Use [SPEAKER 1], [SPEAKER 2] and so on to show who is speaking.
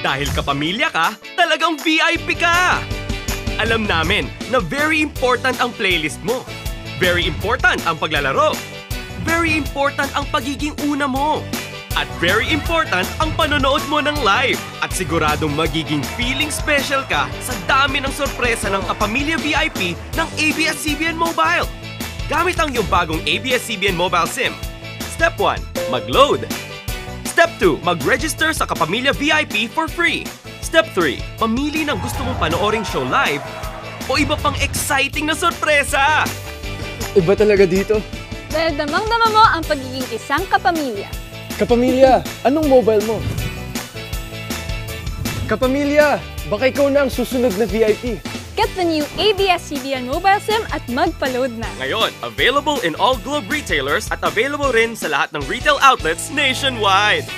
[SPEAKER 1] Dahil kapamilya ka, talagang VIP ka! Alam namin na very important ang playlist mo. Very important ang paglalaro. Very important ang pagiging una mo. At very important ang panonood mo ng live. At siguradong magiging feeling special ka sa dami ng sorpresa ng kapamilya VIP ng ABS-CBN Mobile. Gamit ang iyong bagong ABS-CBN Mobile SIM. Step 1, mag-load. Step 2, mag-register sa Kapamilya VIP for free. Step 3, pamili ng gusto mong panooring show live o iba pang exciting na sorpresa.
[SPEAKER 2] Iba talaga dito.
[SPEAKER 3] Dahil damang-dama mo ang pagiging isang kapamilya.
[SPEAKER 2] Kapamilya, anong mobile mo? Kapamilya, baka ikaw na ang susunod na VIP.
[SPEAKER 3] Get the new ABS-CBN Mobile SIM at magpa-load na.
[SPEAKER 1] Ngayon, available in all Globe retailers at available rin sa lahat ng retail outlets nationwide.